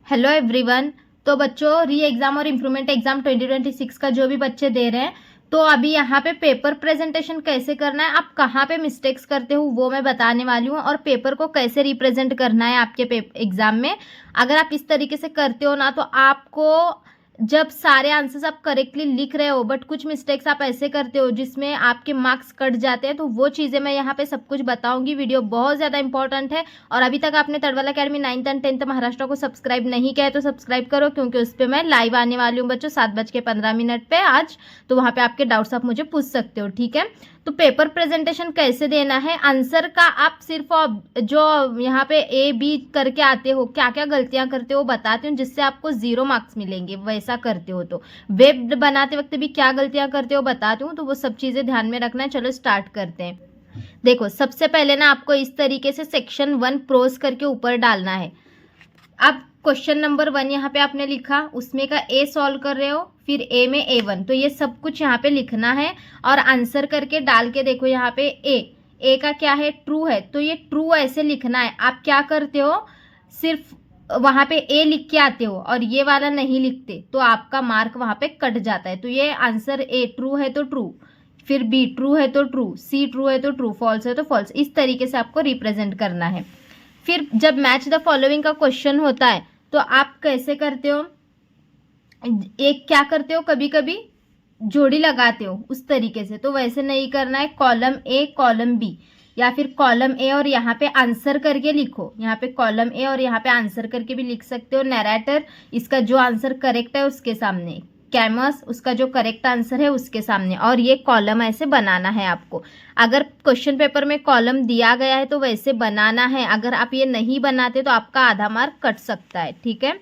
Hello everyone. तो बच्चों, री एग्ज़ाम और इम्प्रूवमेंट एग्ज़ाम 2026 का जो भी बच्चे दे रहे हैं, तो अभी यहाँ पे पेपर प्रेजेंटेशन कैसे करना है, आप कहाँ पे मिस्टेक्स करते हो वो मैं बताने वाली हूँ, और पेपर को कैसे रिप्रेजेंट करना है आपके एग्ज़ाम में। अगर आप इस तरीके से करते हो ना, तो आपको जब सारे आंसर्स आप करेक्टली लिख रहे हो बट कुछ मिस्टेक्स आप ऐसे करते हो जिसमें आपके मार्क्स कट जाते हैं, तो वो चीज़ें मैं यहाँ पे सब कुछ बताऊंगी। वीडियो बहुत ज़्यादा इंपॉर्टेंट है, और अभी तक आपने तड़वाला academy 9th and 10th Maharashtra को सब्सक्राइब नहीं किया है तो सब्सक्राइब करो, क्योंकि उस पर मैं लाइव आने वाली हूँ बच्चों 7:15 पे आज। तो वहाँ पे आपके डाउट्स आप मुझे पूछ सकते हो, ठीक है। तो पेपर प्रेजेंटेशन कैसे देना है, आंसर का आप सिर्फ जो यहाँ पे ए बी करके आते हो, क्या क्या गलतियां करते हो बताती हूँ, जिससे आपको 0 मार्क्स मिलेंगे वैसा करते हो। तो वेब बनाते वक्त भी क्या गलतियां करते हो बताती हूँ, तो वो सब चीज़ें ध्यान में रखना है। चलो स्टार्ट करते हैं। देखो, सबसे पहले ना आपको इस तरीके से सेक्शन 1 प्रोज करके ऊपर डालना है। अब क्वेश्चन नंबर 1 यहाँ पे आपने लिखा, उसमें का ए सॉल्व कर रहे हो, फिर ए में A1, तो ये सब कुछ यहाँ पे लिखना है और आंसर करके डाल के देखो यहाँ पे ए का क्या है, ट्रू है, तो ये ट्रू ऐसे लिखना है। आप क्या करते हो, सिर्फ वहाँ पे ए लिख के आते हो और ये वाला नहीं लिखते, तो आपका मार्क वहाँ पे कट जाता है। तो ये आंसर ए ट्रू है तो ट्रू, फिर बी ट्रू है तो ट्रू, सी ट्रू है तो ट्रू, फॉल्स है तो फॉल्स, इस तरीके से आपको रिप्रेजेंट करना है। फिर जब मैच द फॉलोइंग का क्वेश्चन होता है, तो आप कैसे करते हो, एक क्या करते हो, कभी कभी जोड़ी लगाते हो उस तरीके से, तो वैसे नहीं करना है। कॉलम ए कॉलम बी, या फिर कॉलम ए और यहाँ पे आंसर करके लिखो, यहाँ पे कॉलम ए और यहाँ पे आंसर करके भी लिख सकते हो। नैरेटर इसका जो आंसर करेक्ट है उसके सामने, कैमस उसका जो करेक्ट आंसर है उसके सामने, और ये कॉलम ऐसे बनाना है आपको। अगर क्वेश्चन पेपर में कॉलम दिया गया है तो वैसे बनाना है, अगर आप ये नहीं बनाते तो आपका आधा मार्क कट सकता है, ठीक है।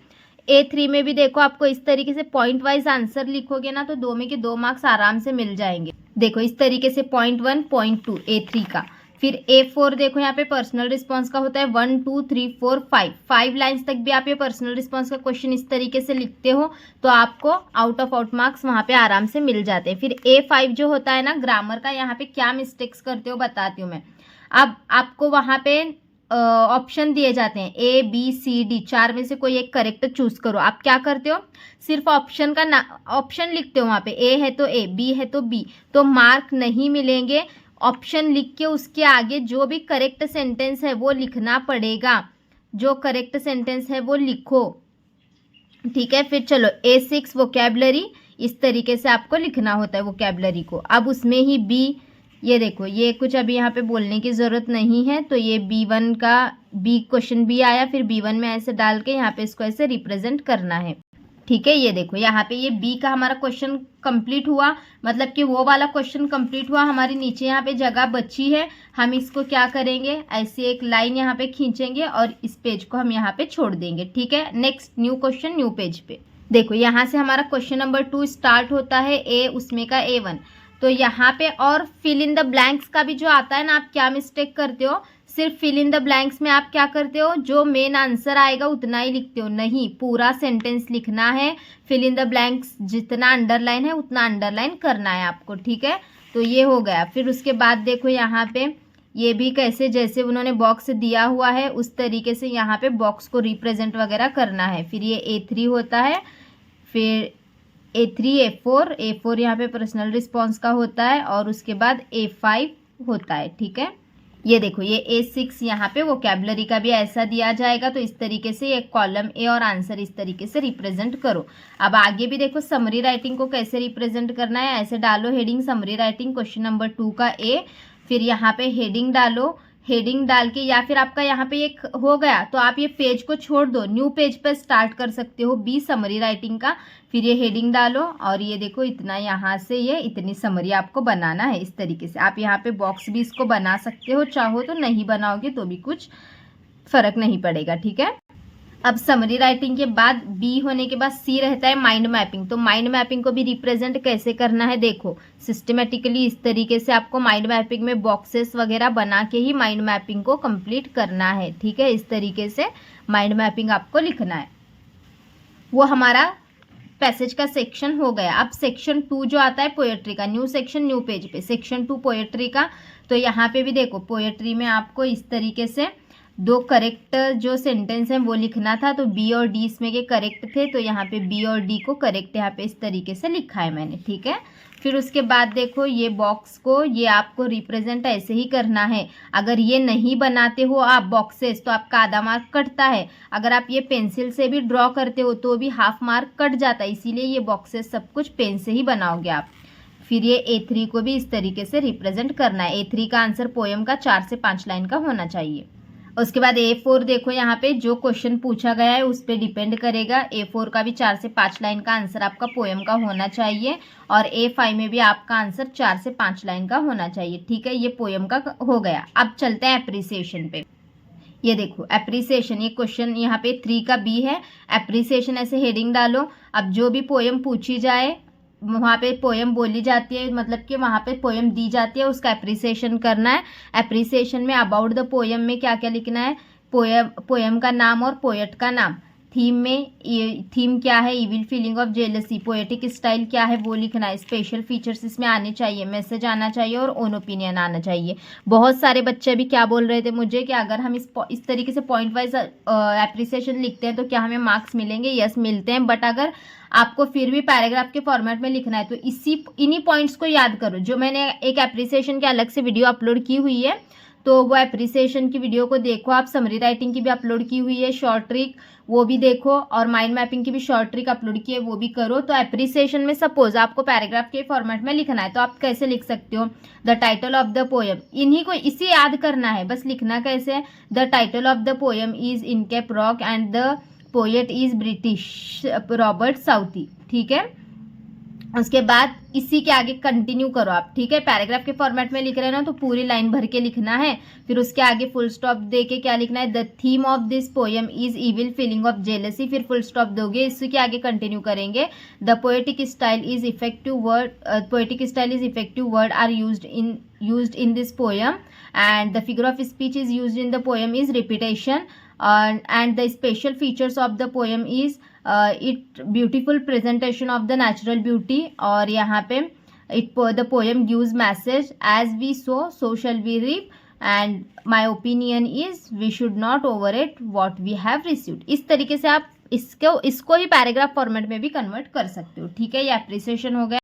A3 में भी देखो, आपको इस तरीके से पॉइंट वाइज आंसर लिखोगे ना, तो 2 में के 2 मार्क्स आराम से मिल जाएंगे। देखो इस तरीके से पॉइंट 1 पॉइंट 2 A3 का। फिर A4 देखो, यहाँ पे पर्सनल रिस्पॉन्स का होता है 1 2 3 4 5 लाइन्स तक भी आप ये पर्सनल रिस्पॉन्स का क्वेश्चन इस तरीके से लिखते हो, तो आपको आउट ऑफ आउट मार्क्स वहाँ पे आराम से मिल जाते हैं। फिर A5 जो होता है ना ग्रामर का, यहाँ पे क्या मिस्टेक्स करते हो बताती हूँ मैं। अब आपको वहाँ पे ऑप्शन दिए जाते हैं ABCD, 4 में से कोई एक करेक्ट चूज करो। आप क्या करते हो, सिर्फ ऑप्शन का ऑप्शन लिखते हो, वहाँ पे A है तो A, B है तो B, तो मार्क नहीं मिलेंगे। ऑप्शन लिख के उसके आगे जो भी करेक्ट सेंटेंस है वो लिखना पड़ेगा, जो करेक्ट सेंटेंस है वो लिखो, ठीक है। फिर चलो A6 वोकैबुलरी, इस तरीके से आपको लिखना होता है वोकैबुलरी को। अब उसमें ही B, ये देखो ये कुछ अभी यहाँ पे बोलने की ज़रूरत नहीं है, तो ये B1 का B क्वेश्चन भी आया, फिर B1 में ऐसे डाल के यहाँ पे इसको ऐसे रिप्रेजेंट करना है, ठीक है। ये देखो यहाँ पे ये B का हमारा क्वेश्चन कंप्लीट हुआ, मतलब कि वो वाला क्वेश्चन कंप्लीट हुआ। हमारी नीचे यहाँ पे जगह बची है, हम इसको क्या करेंगे, ऐसे एक लाइन यहाँ पे खींचेंगे और इस पेज को हम यहाँ पे छोड़ देंगे, ठीक है। Next new question new page पे देखो, यहाँ से हमारा क्वेश्चन नंबर 2 स्टार्ट होता है, A उसमें का A1, तो यहाँ पे और फिल इन द ब्लैंक्स का भी जो आता है ना, आप क्या मिस्टेक करते हो, सिर्फ फिल इन द ब्लैंक्स में आप क्या करते हो, जो मेन आंसर आएगा उतना ही लिखते हो, नहीं पूरा सेंटेंस लिखना है। फिल इन द ब्लैंक्स जितना अंडरलाइन है उतना अंडरलाइन करना है आपको, ठीक है। तो ये हो गया। फिर उसके बाद देखो यहाँ पे ये भी कैसे, जैसे उन्होंने बॉक्स दिया हुआ है उस तरीके से यहाँ पे बॉक्स को रिप्रेजेंट वगैरह करना है। फिर ये A3 होता है, फिर A3 A4 यहाँ पे पर्सनल रिस्पॉन्स का होता है, और उसके बाद A5 होता है, ठीक है। ये देखो ये A6 यहाँ पे वोकैबुलरी का भी ऐसा दिया जाएगा, तो इस तरीके से एक कॉलम ए और आंसर इस तरीके से रिप्रेजेंट करो। अब आगे भी देखो समरी राइटिंग को कैसे रिप्रेजेंट करना है, ऐसे डालो heading summary writing question number 2 का A, फिर यहाँ पे हेडिंग डालो, हेडिंग डाल के, या फिर आपका यहाँ पे एक हो गया तो आप ये पेज को छोड़ दो, न्यू पेज पर स्टार्ट कर सकते हो B समरी राइटिंग का। फिर ये हेडिंग डालो और ये देखो इतना, यहाँ से ये इतनी समरी आपको बनाना है इस तरीके से। आप यहाँ पे बॉक्स भी इसको बना सकते हो, चाहो तो नहीं बनाओगे तो भी कुछ फर्क नहीं पड़ेगा, ठीक है। अब समरी राइटिंग के बाद B होने के बाद C रहता है माइंड मैपिंग, तो माइंड मैपिंग को भी रिप्रेजेंट कैसे करना है, देखो सिस्टमेटिकली इस तरीके से आपको माइंड मैपिंग में बॉक्सेस वगैरह बना के ही माइंड मैपिंग को कंप्लीट करना है, ठीक है। इस तरीके से माइंड मैपिंग आपको लिखना है। वो हमारा पैसेज का सेक्शन हो गया। अब सेक्शन 2 जो आता है पोएट्री का, न्यू सेक्शन न्यू पेज पे सेक्शन 2 पोएट्री का, तो यहाँ पे भी देखो पोएट्री में आपको इस तरीके से दो करेक्ट जो सेंटेंस हैं वो लिखना था, तो बी और डी इसमें के करेक्ट थे, तो यहाँ पे बी और डी को करेक्ट यहाँ पे इस तरीके से लिखा है मैंने, ठीक है। फिर उसके बाद देखो ये बॉक्स को ये आपको रिप्रेजेंट ऐसे ही करना है। अगर ये नहीं बनाते हो आप बॉक्सेस तो आपका आधा मार्क कटता है। अगर आप ये पेंसिल से भी ड्रॉ करते हो तो भी हाफ मार्क कट जाता है, इसीलिए ये बॉक्सेस सब कुछ पेन से ही बनाओगे आप। फिर ये A3 को भी इस तरीके से रिप्रेजेंट करना है। A3 का आंसर पोएम का 4 से 5 लाइन का होना चाहिए। उसके बाद A4 देखो यहाँ पे जो क्वेश्चन पूछा गया है उस पर डिपेंड करेगा। A4 का भी 4 से 5 लाइन का आंसर आपका पोएम का होना चाहिए और A5 में भी आपका आंसर 4 से 5 लाइन का होना चाहिए, ठीक है। ये पोएम का हो गया। अब चलते हैं एप्रिसिएशन पे। ये देखो एप्रिसिएशन, ये क्वेश्चन यहाँ पे 3 का B है। एप्रिसिएशन ऐसे हेडिंग डालो। अब जो भी पोएम पूछी जाए वहाँ पे पोएम बोली जाती है, मतलब कि वहाँ पे पोएम दी जाती है, उसका एप्रिसिएशन करना है। एप्रिसिएशन में अबाउट द पोएम में क्या क्या लिखना है, पोएम का नाम और पोएट का नाम। थीम में थीम क्या है, evil feeling of jealousy. Poetic style क्या है वो लिखना है। स्पेशल फीचर्स इसमें आने चाहिए, मैसेज आना चाहिए और ओन ओपिनियन आना चाहिए। बहुत सारे बच्चे भी क्या बोल रहे थे मुझे कि अगर हम इस तरीके से पॉइंट वाइज एप्रिसिएशन लिखते हैं तो क्या हमें मार्क्स मिलेंगे। यस मिलते हैं, बट अगर आपको फिर भी पैराग्राफ के फॉर्मेट में लिखना है तो इन्हीं पॉइंट्स को याद करो। जो मैंने एक एप्रिसिएशन के अलग से वीडियो अपलोड की हुई है तो वो एप्रिसिएशन की वीडियो को देखो आप। समरी राइटिंग की भी अपलोड की हुई है, शॉर्ट ट्रिक वो भी देखो, और माइंड मैपिंग की भी शॉर्ट ट्रिक अपलोड की है वो भी करो। तो एप्रिसिएशन में सपोज आपको पैराग्राफ के फॉर्मेट में लिखना है तो आप कैसे लिख सकते हो, the title of the poem. इन्हीं को इसे याद करना है, बस लिखना कैसे है, the title of the poem is NCAP rock and the poet is British Robert Southee, ठीक है। उसके बाद इसी के आगे कंटिन्यू करो आप, ठीक है। पैराग्राफ के फॉर्मेट में लिख रहे हैं ना तो पूरी लाइन भर के लिखना है। फिर उसके आगे फुल स्टॉप दे के क्या लिखना है, the theme of this poem is evil feeling of jealousy. फिर फुल स्टॉप दोगे, इसी के आगे कंटिन्यू करेंगे। The poetic style is effective word are used in this poem and the figure of speech is used in the poem is repetition and the special features of the poem is it beautiful presentation of the natural beauty। और यहाँ पे the poem gives message as we sow so shall we reap and my opinion is we should not overrate what we have received। इस तरीके से आप इसको ही paragraph format में भी कन्वर्ट कर सकते हो, ठीक है। ये एप्रिसिएशन हो गया।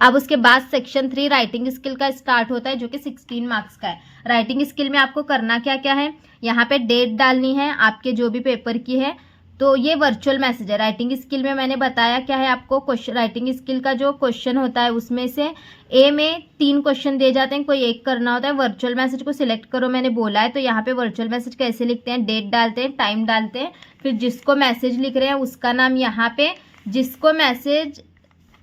अब उसके बाद सेक्शन 3 राइटिंग स्किल का स्टार्ट होता है जो कि 16 मार्क्स का है। राइटिंग स्किल में आपको करना क्या क्या है, यहाँ पे डेट डालनी है आपके जो भी पेपर की है। तो ये वर्चुअल मैसेज है। राइटिंग स्किल में मैंने बताया क्या है आपको, राइटिंग स्किल का जो क्वेश्चन होता है उसमें से ए में 3 क्वेश्चन दिए जाते हैं, कोई एक करना होता है। वर्चुअल मैसेज को सिलेक्ट करो मैंने बोला है। तो यहाँ पे वर्चुअल मैसेज कैसे लिखते हैं, डेट डालते हैं, टाइम डालते हैं, फिर जिसको मैसेज लिख रहे हैं उसका नाम यहाँ पे, जिसको मैसेज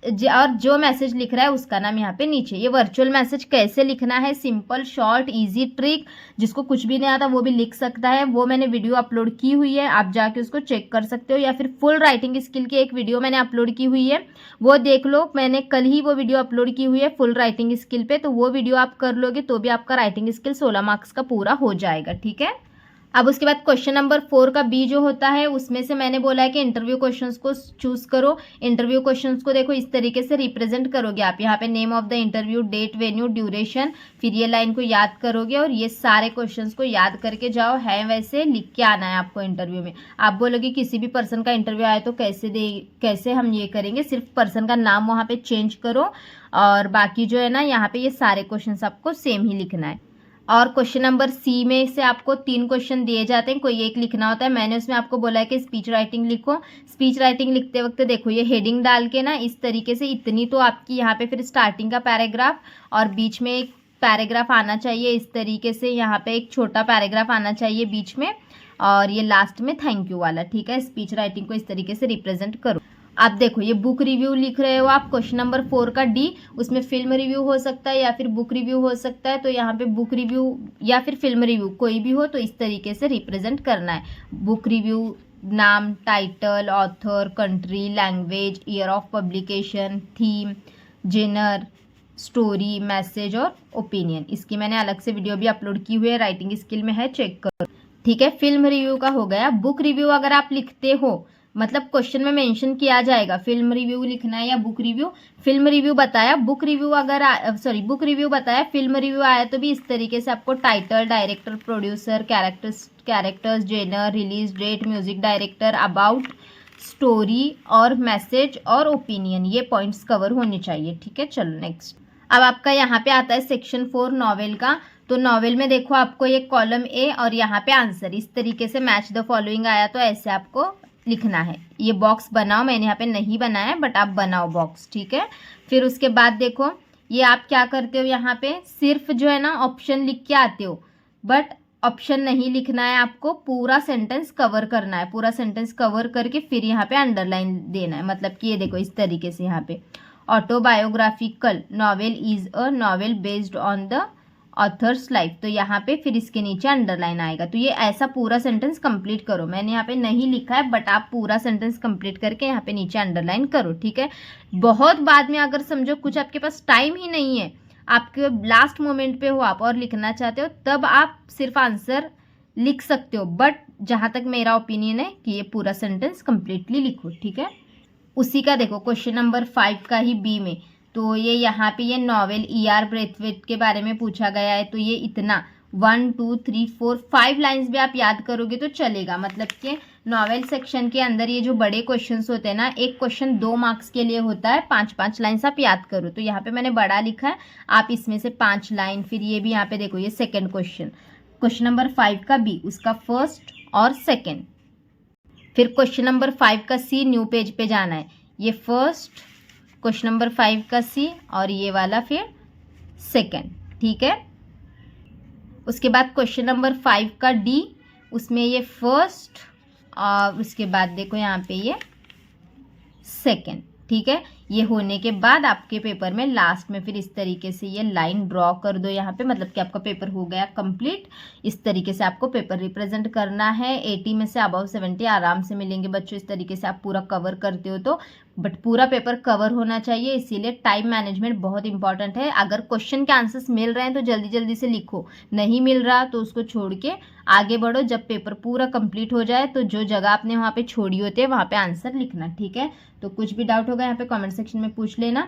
और जो मैसेज लिख रहा है उसका नाम यहाँ पे नीचे। ये वर्चुअल मैसेज कैसे लिखना है, सिंपल शॉर्ट इजी ट्रिक, जिसको कुछ भी नहीं आता वो भी लिख सकता है, वो मैंने वीडियो अपलोड की हुई है, आप जाके उसको चेक कर सकते हो। या फिर फुल राइटिंग स्किल की एक वीडियो मैंने अपलोड की हुई है, वो देख लो, मैंने कल ही वो वीडियो अपलोड की हुई है फुल राइटिंग स्किल पे। तो वो वीडियो आप कर लोगे तो भी आपका राइटिंग स्किल 16 मार्क्स का पूरा हो जाएगा, ठीक है। अब उसके बाद क्वेश्चन नंबर 4 का बी जो होता है उसमें से मैंने बोला है कि इंटरव्यू क्वेश्चंस को चूज करो। इंटरव्यू क्वेश्चंस को देखो इस तरीके से रिप्रेजेंट करोगे आप। यहाँ पे name of the interview, date, venue, duration, फिर ये लाइन को याद करोगे और ये सारे क्वेश्चंस को याद करके जाओ, है वैसे लिख के आना है आपको इंटरव्यू में। आप बोलोगे किसी भी पर्सन का इंटरव्यू आए तो कैसे हम ये करेंगे, सिर्फ पर्सन का नाम वहाँ पे चेंज करो और बाकी जो है ना यहाँ पे ये सारे क्वेश्चन आपको सेम ही लिखना है। और क्वेश्चन नंबर सी में से आपको 3 क्वेश्चन दिए जाते हैं, कोई एक लिखना होता है। मैंने उसमें आपको बोला है कि स्पीच राइटिंग लिखो। स्पीच राइटिंग लिखते वक्त देखो ये हेडिंग डाल के ना इस तरीके से, इतनी तो आपकी यहाँ पे फिर स्टार्टिंग का पैराग्राफ और बीच में एक पैराग्राफ आना चाहिए इस तरीके से, यहाँ पे एक छोटा पैराग्राफ आना चाहिए बीच में और ये लास्ट में थैंक यू वाला, ठीक है। स्पीच राइटिंग को इस तरीके से रिप्रेजेंट करो। आप देखो ये बुक रिव्यू लिख रहे हो आप, क्वेश्चन नंबर 4 का डी, उसमें फिल्म रिव्यू हो सकता है या फिर बुक रिव्यू हो सकता है। तो यहाँ पे बुक रिव्यू या फिर फिल्म रिव्यू कोई भी हो तो इस तरीके से रिप्रेजेंट करना है। बुक रिव्यू नाम, title, author, country, language, year of publication, theme, genre, story, message और ओपिनियन। इसकी मैंने अलग से वीडियो भी अपलोड की हुई है, राइटिंग स्किल में है, चेक करो, ठीक है। फिल्म रिव्यू का हो गया। बुक रिव्यू अगर आप लिखते हो मतलब क्वेश्चन में मेंशन किया जाएगा फिल्म रिव्यू लिखना है या बुक रिव्यू। फिल्म रिव्यू बताया, बुक रिव्यू अगर बुक रिव्यू बताया, फिल्म रिव्यू आया तो भी इस तरीके से आपको title, director, producer, characters, genre, release date, music director, about, story और मैसेज और ओपिनियन, ये पॉइंट्स कवर होने चाहिए। ठीक है, चलो नेक्स्ट। अब आपका यहाँ पे आता है सेक्शन 4 नॉवेल का। तो नॉवेल में देखो आपको ये कॉलम ए और यहाँ पे आंसर, इस तरीके से मैच द फॉलोइंग आया तो ऐसे आपको लिखना है। ये बॉक्स बनाओ, मैंने यहाँ पे नहीं बनाया है बट आप बनाओ बॉक्स। ठीक है, फिर उसके बाद देखो ये आप क्या करते हो, यहाँ पे सिर्फ जो है ना ऑप्शन लिख के आते हो, बट ऑप्शन नहीं लिखना है, आपको पूरा सेंटेंस कवर करना है। पूरा सेंटेंस कवर करके फिर यहाँ पे अंडरलाइन देना है। मतलब कि ये देखो इस तरीके से यहाँ पे autobiographical novel is a novel based on the author's life, तो यहाँ पे फिर इसके नीचे अंडरलाइन आएगा। तो ये ऐसा पूरा सेंटेंस कंप्लीट करो। मैंने यहाँ पे नहीं लिखा है बट आप पूरा सेंटेंस कंप्लीट करके यहाँ पे नीचे अंडरलाइन करो। ठीक है, बहुत बाद में अगर समझो कुछ आपके पास टाइम ही नहीं है, आपके लास्ट मोमेंट पे हो आप और लिखना चाहते हो, तब आप सिर्फ आंसर लिख सकते हो। बट जहाँ तक मेरा ओपिनियन है कि ये पूरा सेंटेंस कंप्लीटली लिखो। ठीक है, उसी का देखो क्वेश्चन नंबर 5 का ही बी में, तो ये यहाँ पे ये नॉवेल E.R. ब्रेथवेट के बारे में पूछा गया है। तो ये इतना 1 2 3 4 5 लाइंस भी आप याद करोगे तो चलेगा। मतलब कि नॉवेल सेक्शन के अंदर ये जो बड़े क्वेश्चंस होते हैं ना, एक क्वेश्चन 2 मार्क्स के लिए होता है, 5-5 लाइन्स आप याद करो। तो यहाँ पे मैंने बड़ा लिखा है, आप इसमें से 5 लाइन, फिर ये भी यहाँ पे देखो ये सेकेंड क्वेश्चन नंबर 5 का बी, उसका फर्स्ट और सेकेंड। फिर क्वेश्चन नंबर 5 का सी, न्यू पेज पे जाना है, ये फर्स्ट, क्वेश्चन नंबर 5 का सी और ये वाला फिर सेकेंड। ठीक है, उसके बाद क्वेश्चन नंबर 5 का डी, उसमें ये फर्स्ट और उसके बाद देखो यहाँ पे ये सेकेंड। ठीक है, ये होने के बाद आपके पेपर में लास्ट में फिर इस तरीके से ये लाइन ड्रॉ कर दो यहाँ पे, मतलब कि आपका पेपर हो गया कंप्लीट। इस तरीके से आपको पेपर रिप्रेजेंट करना है। 80 में से अबव 70 आराम से मिलेंगे बच्चों, इस तरीके से आप पूरा कवर करते हो तो। बट पूरा पेपर कवर होना चाहिए, इसीलिए टाइम मैनेजमेंट बहुत इंपॉर्टेंट है। अगर क्वेश्चन के आंसर्स मिल रहे हैं तो जल्दी जल्दी से लिखो, नहीं मिल रहा तो उसको छोड़ के आगे बढ़ो। जब पेपर पूरा कंप्लीट हो जाए तो जो जगह आपने वहाँ पे छोड़ी होती है वहाँ पे आंसर लिखना। ठीक है, तो कुछ भी डाउट होगा यहाँ पे कमेंट सेक्शन में पूछ लेना।